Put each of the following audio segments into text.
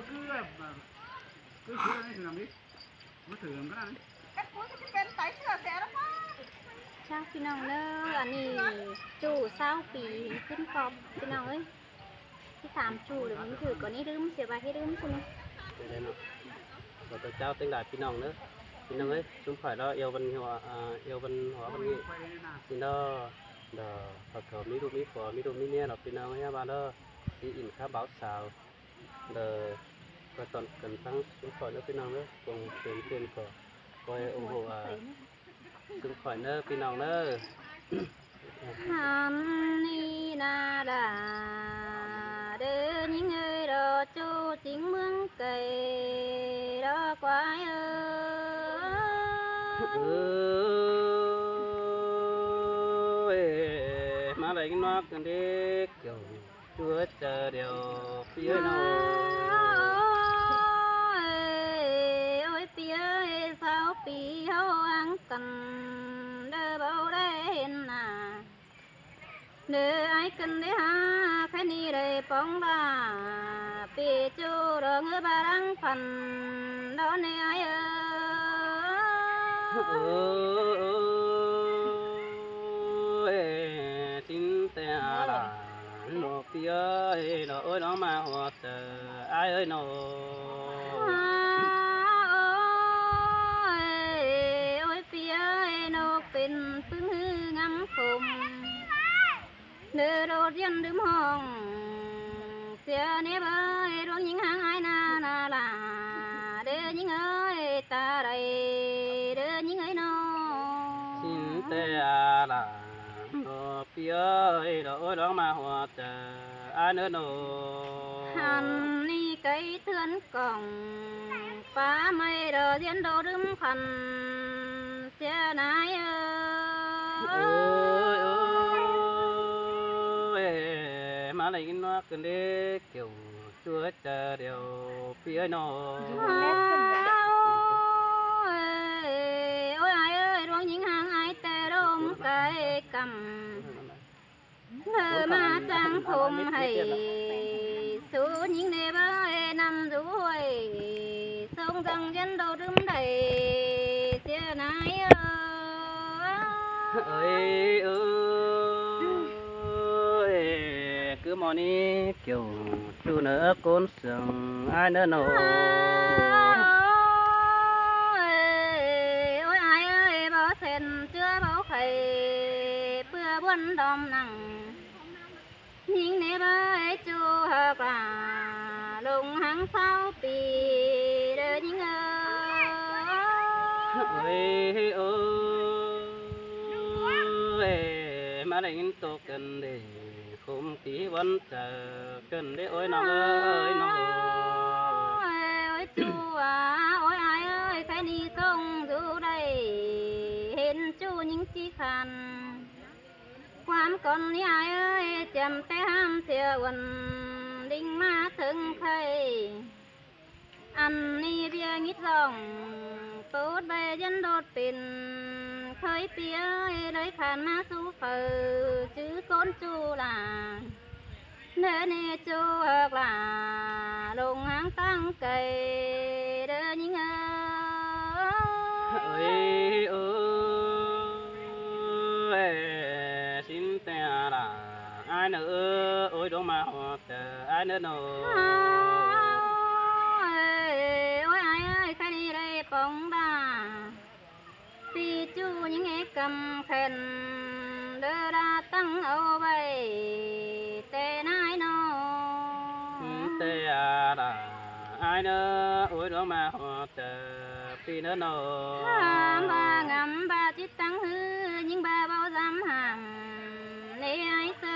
cứ cứ cứ này thì làm đi mới thử làm cái này เช้าพี่น้องเด้ออันนี้จู่20 ปีขึ้นขอบพี่น้องเอ้ยที่ถามจู่หรือมันถือก่อนนี้ลืมเสียไปให้ลืมใช่ไหม đây nó và tôi chào tiếng đại phi nòng nữa phi nòng ấy chúng phải đó yêu văn hóa văn nghệ thì nó đờ Phật cầu mỹ đô mỹ nia là phi nòng ấy ba đó đi in khá báo xào đờ và toàn cần tăng chúng phải nữa phi nòng nữa cùng tiền của coi ủng hộ chúng phải nữa phi nòng nữa Hàm ni na đà đơ những người đó chú chính mương cây đó quái ơi má lấy cái nó cần đi kiểu chúa chờ điều phía nào ôi phía sao phía ăn cần đơ bao đen à đơ ai cần để ha cái ni đây bóng đà phía chú đó người bà đang phần đó nè ai ơi xin te là nó phía nó ơi nó mà họ chờ ai ơi nó ôi phía nóเป็นพึ่งฮืองำคมเดือดเย็นดื่มห้องเสียเนบเอ้ยร้องยิงหางไอ้นานาลาเดือยิงเอ้ยตาใดเดือยิงเอ้ยน้อง xin te là nó phía nó ơi nó mà họ chờ ai nữa nó หันนี่ไก่เตือนกล่องป้าไม่เดือเย็นโดดื่มขันเสียนายเอ้ย ơi má lấy cái nó cần đi kiểu chúa chờ điều phía nó โอ้ยเอ้ยร้องยิงหางไอแต่ร่มไก่กำเธอมาจังผมให้สู้ยิงในบ้านนำด้วยทรงจังยันโดดึมได้เสียนายơi ơi cứ mò ní kiểu chú nữa côn sừng ai nữa nó โอ้ยเอ้ยบ่เส้นเชื่อบ่ไข่เพื่อบนดอมนั่งยิงในบ้านจูหักลาลงหางเศร้าปีเดินยิงơi ơi má lấy cái tô cần để không tí vẫn chờ cần để ôi nó ơi nó โอ้ยจูโอ้ยเอ้ยใครนี่ทรงดูได้เห็นจูยิงจีคันความก่อนนี่เอ้ยจำแต่ห้ามเสียวันดิ่งมาถึงใครอันนี้เบียงิดร้องตูดใบยันโดดเป็นเคยเปียเลยขานมาสู่เฟือจื้อก้นจูลาเดินจูหักลาลงหางตั้งไก่เดินยิงơi ơi xin te là ai nữa ôi đó mà họ chờ ai nữa nó โอ้ยเอ้ยใครนี่ได้ปองดาปีจูยิงกำแขนเดินตั้งเอาไว้แต่นายน้อง te là ai nữa ôi đó mà họ chờ phi nữa nó บางำบาจิตตั้งฮือยิงบาเบาจำหามในไอเสื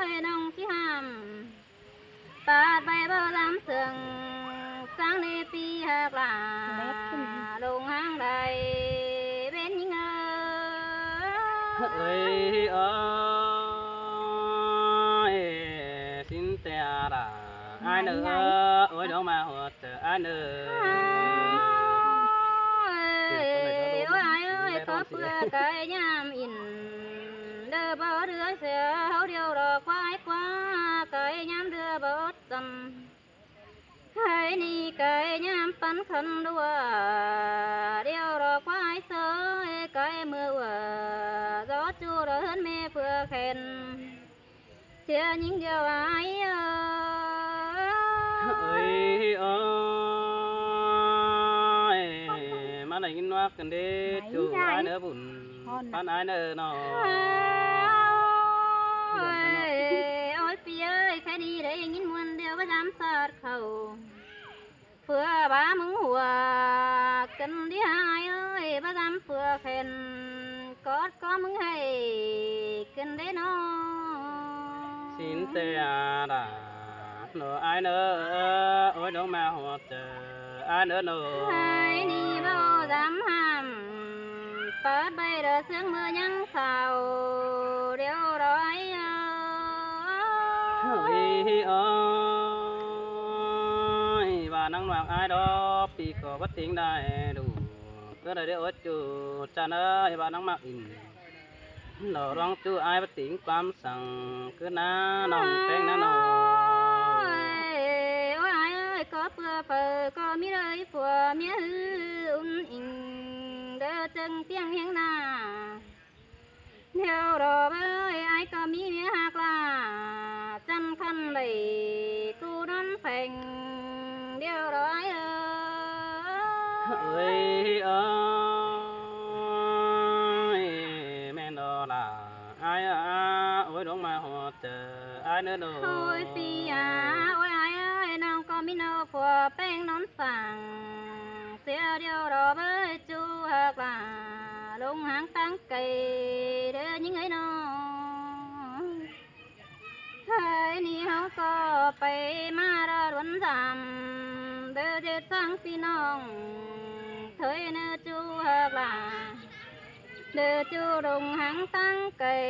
อน้องที่หามปาดใบเบาจำเสืองสังในปีหักลาลงหางใดเป็นยิงơi ơi xin te là ai nữa ôi đó mà họ chờ ai nữa โอ้ยเอ้ยขอเพื่อไก่ยามอินเด้อบ่เรือเสือเฮาเดียวดอกควายกว่าไก่ยามเรือบ่จำ hai ni cái nhám bắn khăn đua đeo rò quái sớ cái mưa gió chua rồi hơn mẹ vừa khen chia những điều ai ơi ơi mà này kinh hoa cần đi chủ ai nữa bùn pan ai nữa nó ôi pi ơi khai đi đấy nhìn muôn điều với dám sát khẩu phưa ba mừng hùa cần đi hai ơi ba dám phưa khen có mừng hay cần đấy nó xin tê à đã nó ai nữa ôi đâu mà họ chờ ai nữa nó hai ni bao dám hàm bớt bay đờ sương mưa nhắn xào đeo đói ơi ơi và năng loạt ai đó bị có bất tiếng đại đủ cứ đây để ôi chú cha ơi và năng mặc in nó rong chú ai bất tiếng quam sang cứ na nòng phèn na nòng ôi ai ơi có bữa phở có mi đời phùa mi hư in đỡ chân tiếng hiên na theo đó ơi ai có mi mi hạc là chân khăn đầy cu đón phèn điều đó ai ơi ơi mẹ nó là ai à ôi đúng mà họ chờ ai nữa đâu ôi phi à ôi ai ơi nào có mi nào phùa beng nón sàng xưa điều đó với chú hạc là lung hang tăng cây để những ấy nó hai ni hao có bay mà ra luân giảm đỡ chết sang phi nong thời nơ chú hạc là đỡ chú đồng hang tăng cây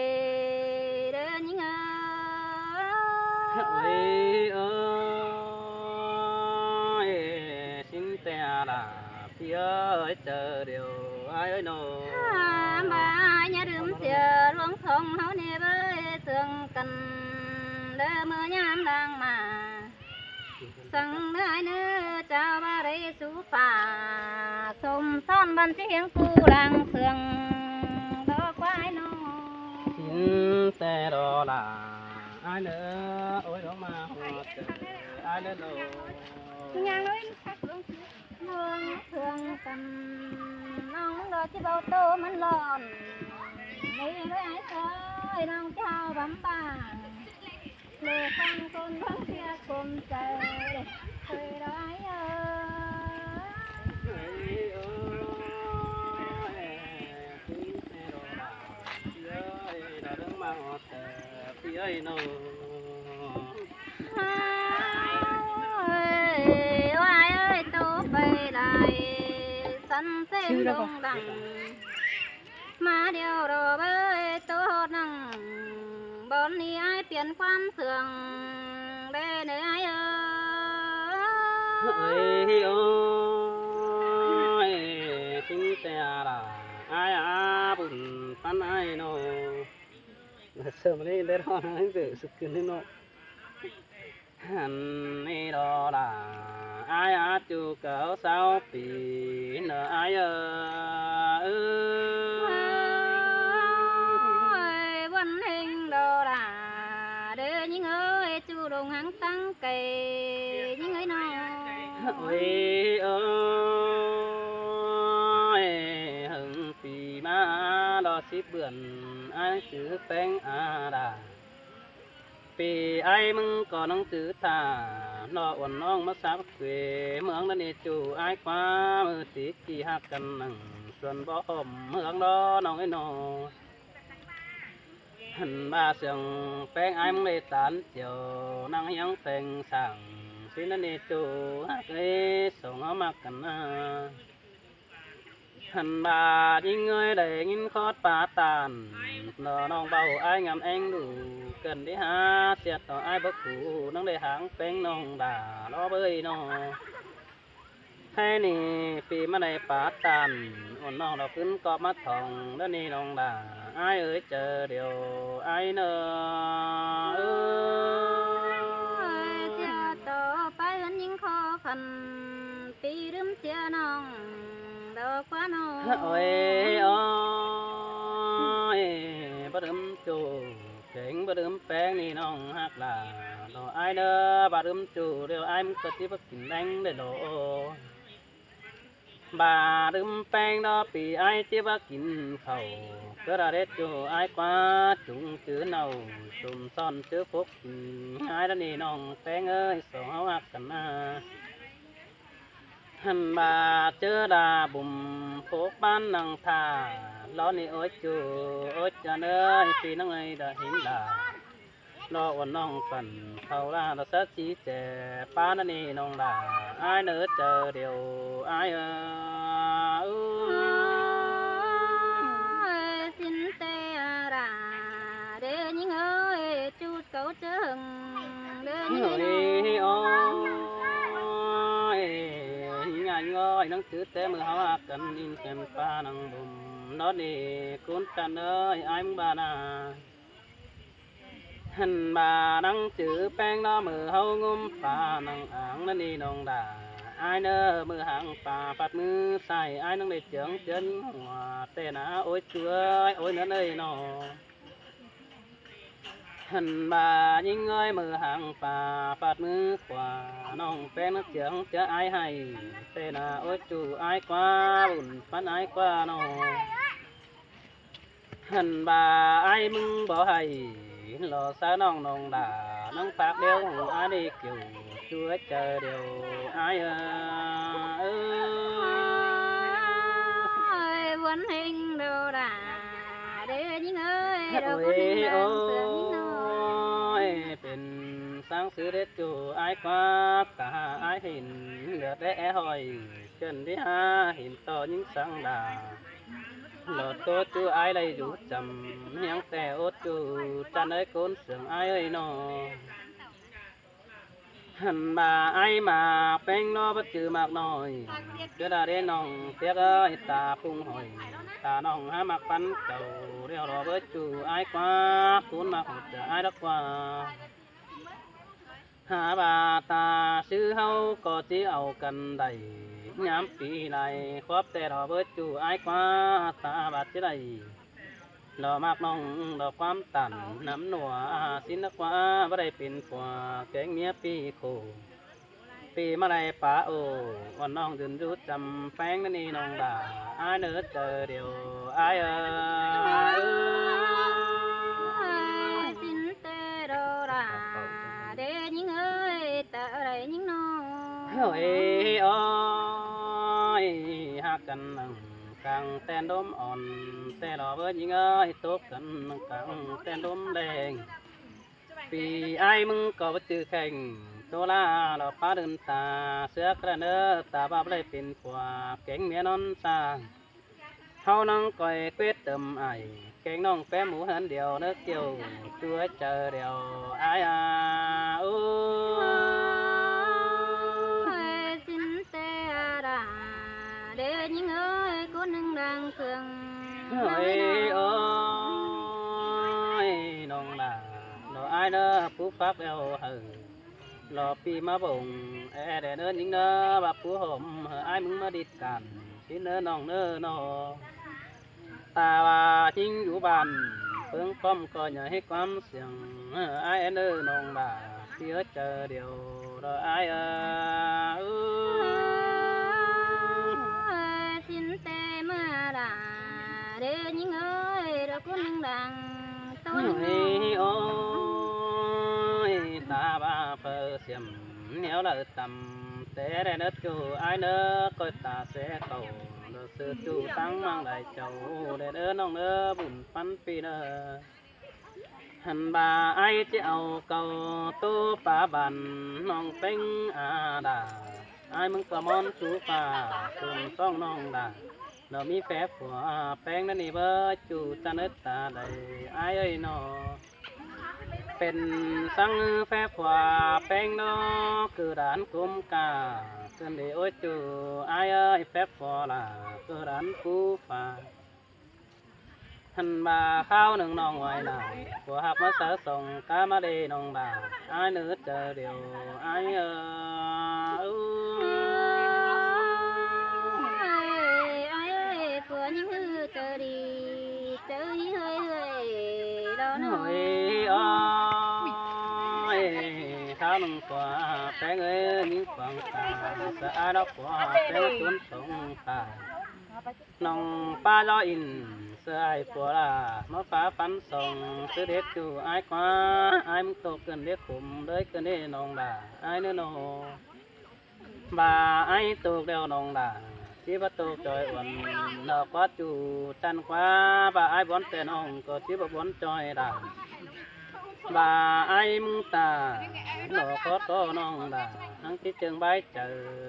để những ơi ơi xin tè là phía ơi chờ điều ai ơi nô bà nhà đơm xìa luống thông háo nè với sương cần đỡ mưa nhám đang mà sang ai nữa chào ba đây sú phà sôm son ban tiếng cu làng sương đó quái nó xin tè đó là ai nữa ôi đó mà họ chờ ai nữa nô nhang nói nương thường cần nong lo chỉ bao tô mình lòn đây với ai thôi nong chào bấm bà lê con vắng kia cùng chờ trời đó ai phía ơi nô ai ơi tô bay lại sân xem đông đằng mà điều đồ bơi tô năng bốn ni ai tiền quan sường đây nơi ai ơi ơi xin tè là ai à bùn pan ai nô sớm lên đây đó anh tự sự kiện lên nô hắn này đó là ai à chú cáo sao bị nợ ai ơi quân hình đồ là để những ơi chú đồng hàng tăng cây những ấy nó ơi ơi hưng phì mà lo ship bươn ai chữ phèn à đà vì ai mừng còn ông chữ thà nó uốn nong mất sáp quê mương đó nè chủ ai qua mưa tí kỳ hạt cần nằng xuân bó hòm mương đó nong ấy nó hẳn ba sương phèn ai mừng lê tán chiều nắng hiang phèn sảng xin đó nè chủ hạt ấy sống nó mặc cần hẳn bà những người để nghìn khót bà tàn nó nong bao ai ngắm anh đủ cần đi ha xiết nó ai bất cụ nong để háng phèn nong đà lo bơi nó hay nè vì mà này bà tàn ổn nong nó cứ có mắt thòng đó nè nong đà ai ơi chờ điều ai nữa ơi cho tổ bay hơn những khó นอ โอ้ยโอ้ยบ่ดื่มจูเก่งบ่ดื่มแป้งนี่น้องฮักหลาดอกไอ้เด้อบ่ดื่มจูเดี๋ยวไอ้มึงก็สิบ่กินแดงได้ดอกบ่ดื่มแป้งดอกปีไอ้สิบ่กินข้าวก็ได้เด็ดจูไอ้กว่าจุงจื้อเน่าซุ่มซ่อนจื้อพกไอ้แล้วนี่น้องแป้งเอ้ยสองเฮาฮักกันนะ หันบาเจอดาบุ่มโคกบ้านนังทาล้อนี่โอ้ยจูโอ้ยจะเนยปีนังไงดาหินดาล้อวันน้องปั่นเขาลาเราสักชีแจป้านั่นนี่น้องดาอ้ายเนื้อเจอเดียวอ้ายxin tê ra để những ơi chút cậu chừng để โอ้ những ยโอ้ยงานง่อยนังถือแต่มือเขาหักกันอินแคมป้านังบุ่มล้อนี่คุณกันเอ้ยอ้ายมึงบานา หันบานังจือแป้งน้อมือเฮางุมป่านังอ่างนั่นนี่น้องด่าอายเนอมือหางป่าปัดมือใส่อายนังได้เจียงเจินหัวแต่หนาโอ้ยช่วยโอ้ยเนื้อเอ้ยนอหันบายิงเอ้ยมือหางป่าปัดมือขวาน้องแป้งนักเจียงจะอายให้แต่หนาโอ้ยจูอายกว่าบุญปันอายกว่าน้องหันบาอายมึงบ่ให้ ลอxa nong nong đà nong phát đeo ai đi kiểu chúa chờ điều ai ơi vẫn hình đồ đà để những ơi đâu có ôi hình đang sướng những ôiเป็นsáng sứ đết chủ ai qua cả ai hình lượt đẽ hỏi chân đi ha hình to những sáng đà lọt tốt chú ai đây rủ chầm nhang tè ốt chú cha ơi côn sướng ai ơi nó hẳn bà ai mà bánh nó bất chữ mạc nồi chưa đã đến nòng tiếc ơi ta phung hồi ta nòng há mạc bắn cầu đeo đó với chú ai quá cuốn mạc hột chờ ai đắc qua há bà ta sư hâu có tí ẩu cần đầy nhám phi này khóp tè đỏ với chú ai quá ta bạt chứ đây lò mạc nong lòความตันน้ำหนัวสินนักว่าบ่ได้เป็นกว่าแกงเมียปีโคปีมาได้ป่าโอวันน้องดื่นรู้จำแป้งนั่นนี่น้องด่าอ้ายเนื้อเจอเดียวอ้ายxin tê đồ đà để những ơi tờ đây những nó โอ้ยโอ้ยหักกันนั่งกลางแตนดมอ่อนแต่ดอกเบิดยิงเอ้ยตบกันกลางแตนดมแดงปีไอ้มึงก็บ่จือแข่งโตลาดอกฟ้าเดินตาเสือกระเนื้อตาบ้าบ่ได้เป็นกว่าเก่งเมียนอนซาเฮาน้องก่อยเป็ดเติมไอเก่งน้องแป้หมูหันเดียวเนื้อเกี่ยวตัวเจอเดียวไอ้อู้ xin tê ra để những ơi cô nâng đang sướng โอ้ยโอ้ยน้องด่าน้องไอ้เด้อผู้ฟักแล้วหึงรอปีมาบ่งแอแดเด้อยิงเด้อบักผู้ห่มไอ้มึงมาดิดกันสิเด้อน้องเด้อน้อตาว่าจิงอยู่บ้านเพิ่งป้อมก็อย่าให้ความเสียงไอ้เด้อน้องด่าเสียเจอเดียวรอไอ้xin tê mà đà để những ơi đâu có nâng đang โอ้ tôi ยโอ้ยตาบ้าเปิดเสียมเหนียวละต่ำแต่ได้เนื้อจูไอ้เนื้อก็ตาเสียเก่าเนื้อซื้อจูตั้งมังได้เจ้าได้เด้อน้องเนื้อบุญปันปีเนื้อหันบาไอ้จะเอาเก่าตู้ป่าบันน้องเป็งอาดาไอ้มึงก็มอนสูป่าส่วนซ่องน้องดาเรามีแฝงหัวแป้งนั่นนี่เบอร์จูตาเนื้อตาได้ไอ้เอ้ยนอเป็นสังแฝงหัวแป้งนอคือด่านกุมกาเกินเดียวจูไอ้เอ้ยแฝงหัวล่ะคือด่านกูฟ้าหันมาข้าวหนึ่งน้องไว้น่ะหัวหักมาเสือส่งกามาเดน้องบ่าไอ้เนื้อเจอเดียวไอ้ เท้าหนึ่งกว่าแป้งเอ้ยยิ่งฟังตาสะอาดกว่าแป้งตุนสงตาน้องป้าล้ออินเสื้อไอ้ปัวลามาฟ้าฟันส่งเสื้อเด็กอยู่ไอ้กว่าไอ้มึงโตเกินเด็กขุมเลยเกินเด้น้องด่าไอ้เนื้อโนบ่าไอ้โตเดียวน้องด่าชีบโตจอยอ้วนดอกวัดจูจันกว่าบ่าไอ้บอนแต่น้องก็ชีบบอนจอยด่าบ่าไอ้มึงตาดอกคอโตน้องด่าทั้งที่เจิงใบเจอ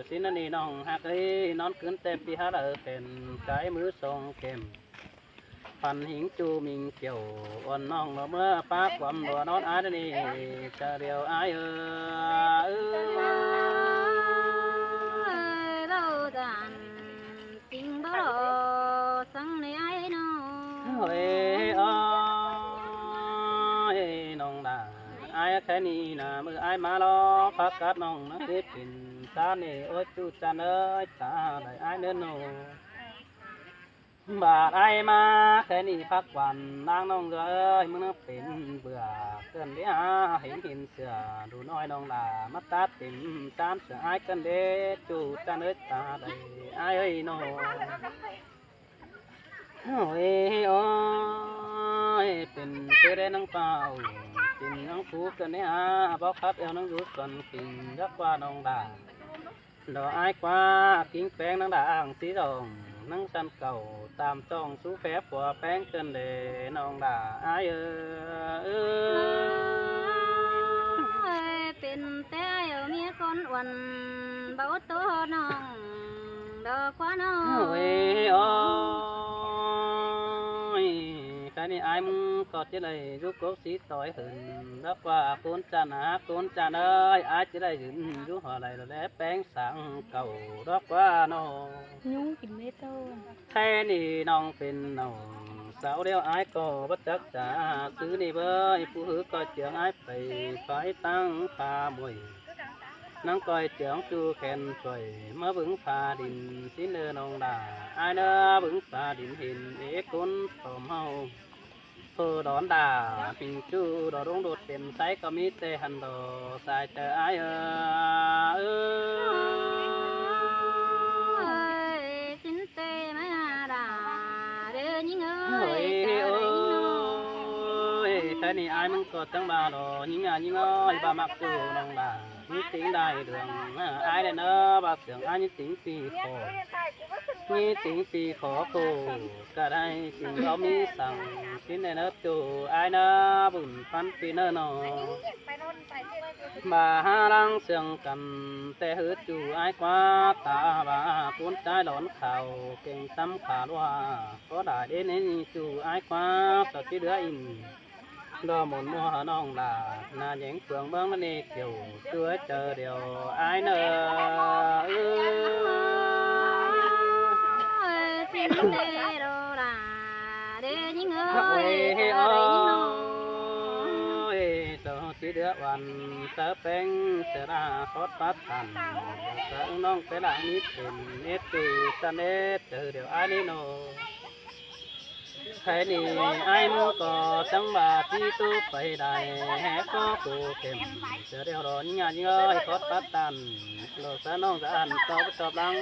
สินนี่น้องหักเลยนอนขึ้นเต็มปีหาเลยเป็นใจมือทรงเข้มพันหิงจูมิงเกี่ยวอ่อนน้องเมื่อป้าความดัวนอนอายนี่จะเดียวอายเราดันจริงบ่สังในไอ้น้อง เฮ้ยอ้อยน้องด่าอายแค่นี้นะมืออายมาล้อพักกัดน้องนะเด็ดปิ่นตาเนี่ยโอ้ยจูจันเอ้ยตาได้อายเนื้อโนบาดไอมาแค่นี้พักวันนางน้องเอ้ยมึงน่ะเป็นเบื่อเกินเดียเห็นเสือดูน้อยน้องดามาตาติ่มตามเสือไอกันเด็ดจูจันเอ้ยตาได้ไอเอ้ยโนโอ้ยโอ้ยเป็นเสือได้นังเปล่าจินนังผูกันเนี่ยบอกครับเอวนังรู้ส่วนกินยักว่าน้องดาดอกไอ้กว่ากิ้งแป้งนังด่างสีดองนังสันเก่าตามจ้องสู้แฝบหัวแป้งเกินเลยน้องด่าอายเป็นแต่เอาเมียคนอ้วนเบาตัวน้องดอกกว่าน้องโอ้ยโอ้ยแค่นี้อายมึงก็จะได้รูปกบสีต่อยหืนรักว่าคนจันหาคนจันเอ้ยอายจะได้หืนรู้หัวไหลแล้วแป้งสังเก่ารักว่าน้องยุงกินไม่ต้นแค่นี้น้องเป็นน้องสาวเดียวอายก็บัดจักจ่าซื้อนี่เบยผู้หือก็เจียงอายไปไฟตั้งปลามวยนังก้อยเจียงจูแขนช่วยมาบึงผาดินสิเนอน้องด่าอายเนอบึงผาดินเห็นเอกคนตอมเฮาโพดอนด่าปิงจูดอดงโดดเต็มไซก็มีแต่หันดอสายเจออายสินเตมาด่าเดินยิงเอ้ยแค่นี้อายมึงก็จังบาดอยิงยิงเอ้ยบามักจูน้องด่านี่ติงได้เดืองอายเนอบาเสียงอายนี่ติงปีคอนี่ติงปีขอโคก็ได้จึงเรามีสั่งสินเนอจูอายเนอบุญฟันปีเนอนอบาหาลังเสียงกันแต่หืดจูอายกว่าตาบาปุนใจหลอนเข่าเก่งซ้ำขาดว่าก็ได้เด่นนี่จูอายกว่าสดที่เหลืออินดอหมุนมัวน้องด่านาแยงเฟืองเบิ้งนั่นเองเกี่ยวตัวเจอเดียวอายเนอสินเตโรด่าเดินยิงเอ้ยเดินยิงน้องสองที่เดือวันเสอแป้งเสราคอดปัดตันเสอน้องเป็นหลังนิดเป็นเนตจูตันเนตเจอเดียวอายนี่โนใครนี่ไอ้มึงก็จังบาที่ตู้ไปได้แหกก็กูเข็มเจอเดียวรอยิ่งยิ่งเอ้ยคอดปัดตันโลสะน้องสะอันตอบหลัง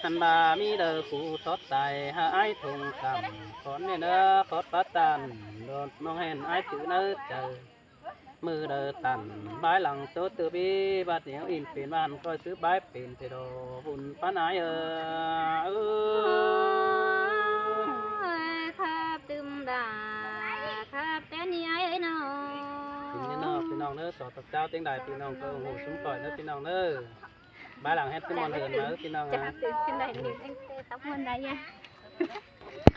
หันบามีเด้อคู่ทอดใส่หาไอ้ทงคำขอนเนี่ยเด้อคอดปัดตันโดนมองเห็นไอ้จื้อเนื้อเจอมือเด้อตันบายหลังโตตือบีบาดเหนียวอินเป็นบ้านก็ซื้อบายเป็นเทโดบุญป้าไหนครับตึมด่าครับแต่นี่ไอ้น้องพี่น้องพี่น้องเด้อสอดเจ้าเตียงใดพี่น้องก็โหซุ้มก่อยเด้อพี่น้องเด้อบายหลังเฮ็ดที่มอนเหินมาพี่น้อง จะตื่นขึ้นได้หนึ่งตับมันได้ยัง